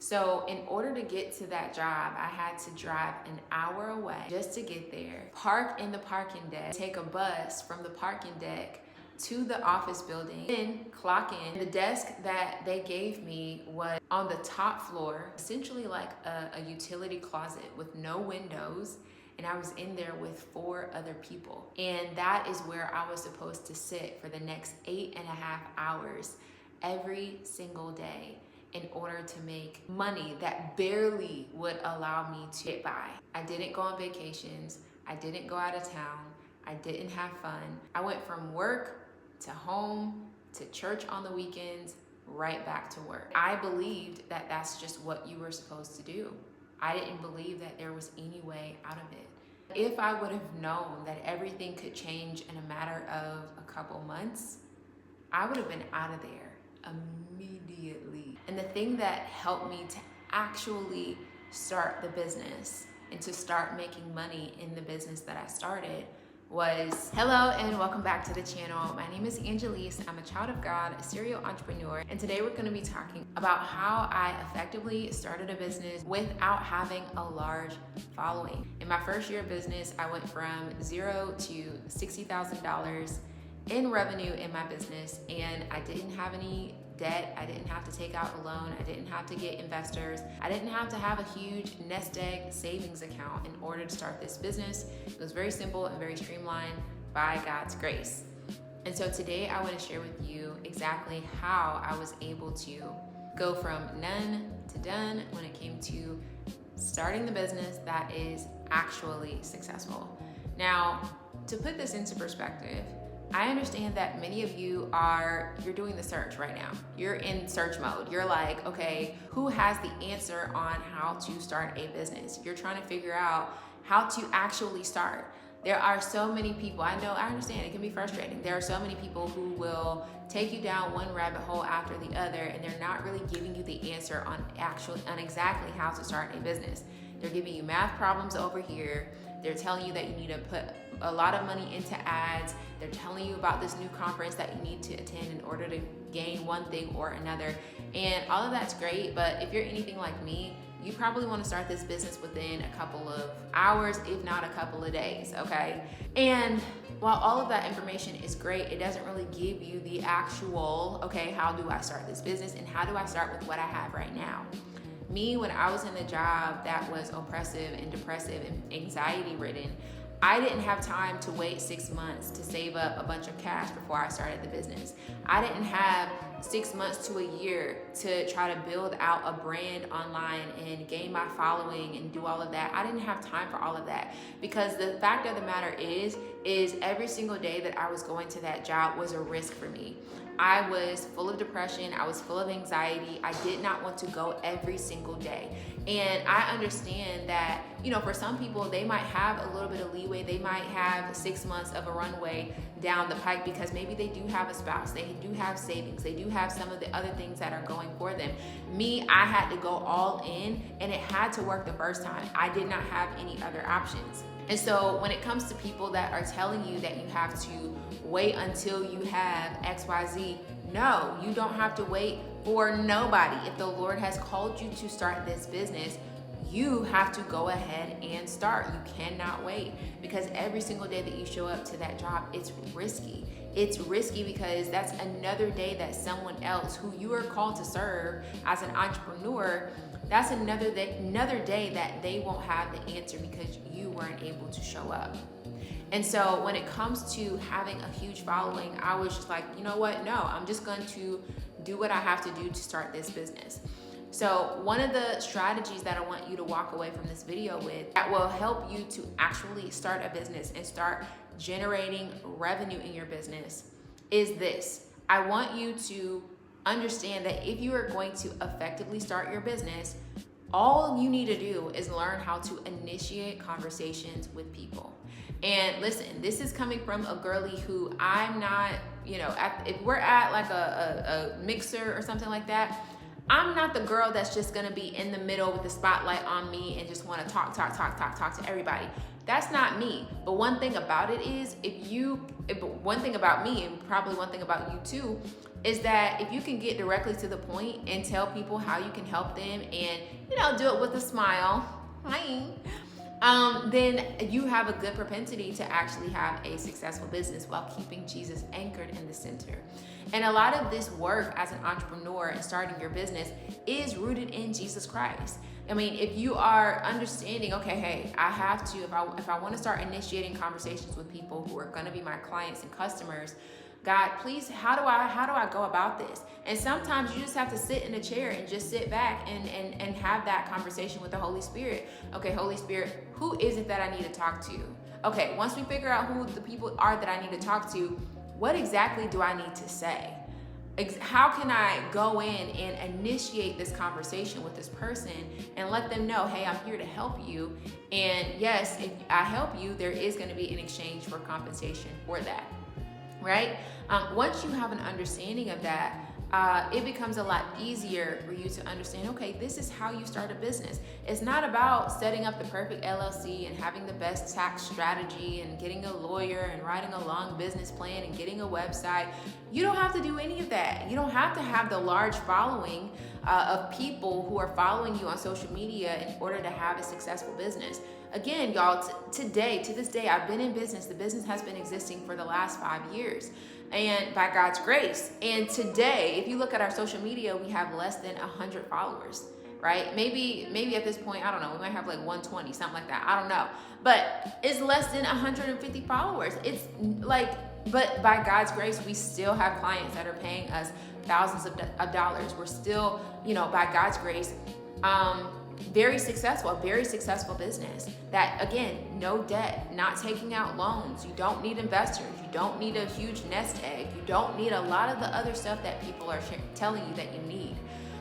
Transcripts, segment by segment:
So in order to get to that job, I had to drive an hour away just to get there, park in the parking deck, take a bus from the parking deck to the office building, then clock in. The desk that they gave me was on the top floor, essentially like a utility closet with no windows. And I was in there with 4 other people. And that is where I was supposed to sit for the next 8.5 hours every single day in order to make money that barely would allow me to get by. I didn't go on vacations. I didn't go out of town. I didn't have fun. I went from work to home to church on the weekends, right back to work. I believed that that's just what you were supposed to do. I didn't believe that there was any way out of it. If I would have known that everything could change in a matter of a couple months, I would have been out of there immediately. And the thing that helped me to actually start the business and to start making money in the business that I started was, hello and welcome back to the channel. My name is Angelise. I'm a child of God, a serial entrepreneur, and today we're going to be talking about how I effectively started a business without having a large following. In my first year of business, I went from $0 to $60,000 in revenue in my business, and I didn't have any debt. I didn't have to take out a loan. I didn't have to get investors. I didn't have to have a huge nest egg savings account in order to start this business. It was very simple and very streamlined by God's grace. And so today I want to share with you exactly how I was able to go from none to done when it came to starting the business that is actually successful. Now, to put this into perspective, I understand that many of you you're doing the search right now. You're in search mode. You're like, okay, who has the answer on how to start a business? You're trying to figure out how to actually start. There are so many people, I understand it can be frustrating. There are so many people who will take you down one rabbit hole after the other, and they're not really giving you the answer on exactly how to start a business. They're giving you math problems over here. They're telling you that you need to put a lot of money into ads. They're telling you about this new conference that you need to attend in order to gain one thing or another. And all of that's great, but if you're anything like me, you probably want to start this business within a couple of hours, if not a couple of days, okay? And while all of that information is great, it doesn't really give you the actual, okay, how do I start this business and how do I start with what I have right now? Me, when I was in a job that was oppressive and depressive and anxiety ridden, I didn't have time to wait 6 months to save up a bunch of cash before I started the business. I didn't have 6 months to a year to try to build out a brand online and gain my following and do all of that. I didn't have time for all of that because the fact of the matter is every single day that I was going to that job was a risk for me. I was full of depression. I was full of anxiety. I did not want to go every single day. And I understand that, for some people, they might have a little bit of leeway. They might have 6 months of a runway down the pike because maybe they do have a spouse. They do have savings. They do have some of the other things that are going for them. Me, I had to go all in, and it had to work the first time. I did not have any other options. And so when it comes to people that are telling you that you have to wait until you have XYZ, no, you don't have to wait for nobody. If the Lord has called you to start this business, you have to go ahead and start. You cannot wait because every single day that you show up to that job, it's risky. It's risky because that's another day that someone else who you are called to serve as an entrepreneur, that's another day that they won't have the answer because you weren't able to show up. And so when it comes to having a huge following, I was just like, you know what? No, I'm just going to do what I have to do to start this business. So one of the strategies that I want you to walk away from this video with that will help you to actually start a business and start generating revenue in your business is this. I want you to understand that if you are going to effectively start your business, all you need to do is learn how to initiate conversations with people. And listen, this is coming from a girly who I'm not, if we're at like a mixer or something like that, I'm not the girl that's just gonna be in the middle with the spotlight on me and just wanna talk to everybody. That's not me. But one thing about it is, one thing about me, and probably one thing about you too, is that if you can get directly to the point and tell people how you can help them and, do it with a smile, then you have a good propensity to actually have a successful business while keeping Jesus anchored in the center. And a lot of this work as an entrepreneur and starting your business is rooted in Jesus Christ. I mean, if you are understanding, okay, hey, I have to, if I want to start initiating conversations with people who are going to be my clients and customers, God, please, how do I go about this? And sometimes you just have to sit in a chair and just sit back and have that conversation with the Holy Spirit. Okay, Holy Spirit, who is it that I need to talk to? Okay, once we figure out who the people are that I need to talk to, what exactly do I need to say? How can I go in and initiate this conversation with this person and let them know, hey, I'm here to help you. And yes, if I help you, there is going to be an exchange for compensation for that. Right? Once you have an understanding of that, it becomes a lot easier for you to understand, okay, this is how you start a business. It's not about setting up the perfect LLC and having the best tax strategy and getting a lawyer and writing a long business plan and getting a website. You don't have to do any of that. You don't have to have the large following of people who are following you on social media in order to have a successful business. Again, y'all, to this day, I've been in business. The business has been existing for the last 5 years, and by God's grace. And today, if you look at our social media, we have less than 100 followers, right? Maybe at this point, I don't know, we might have like 120, something like that. I don't know. But it's less than 150 followers. It's like, but by God's grace, we still have clients that are paying us thousands of dollars. We're still, by God's grace, very successful business that, again, no debt, not taking out loans. You don't need investors. You don't need a huge nest egg. You don't need a lot of the other stuff that people are telling you that you need.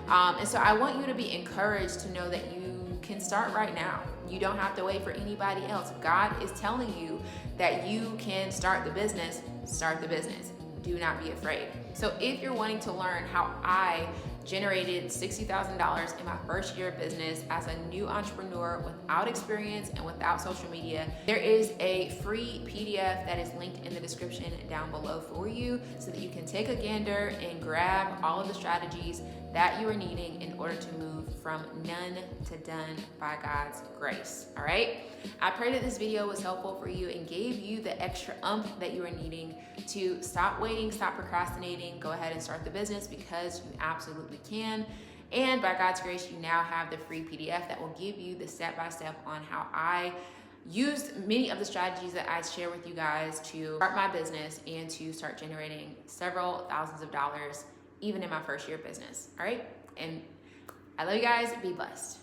And so I want you to be encouraged to know that you can start right now. You don't have to wait for anybody else. If God is telling you that you can start the business, start the business. Do not be afraid. So if you're wanting to learn how I generated $60,000 in my first year of business as a new entrepreneur without experience and without social media, there is a free PDF that is linked in the description down below for you so that you can take a gander and grab all of the strategies that you are needing in order to move from none to done by God's grace. All right. I pray that this video was helpful for you and gave you the extra that you are needing to stop waiting, stop procrastinating, go ahead and start the business, because you absolutely can. And by God's grace, you now have the free PDF that will give you the step-by-step on how I used many of the strategies that I share with you guys to start my business and to start generating several thousands of dollars even in my first year of business. All right. And I love you guys. Be blessed.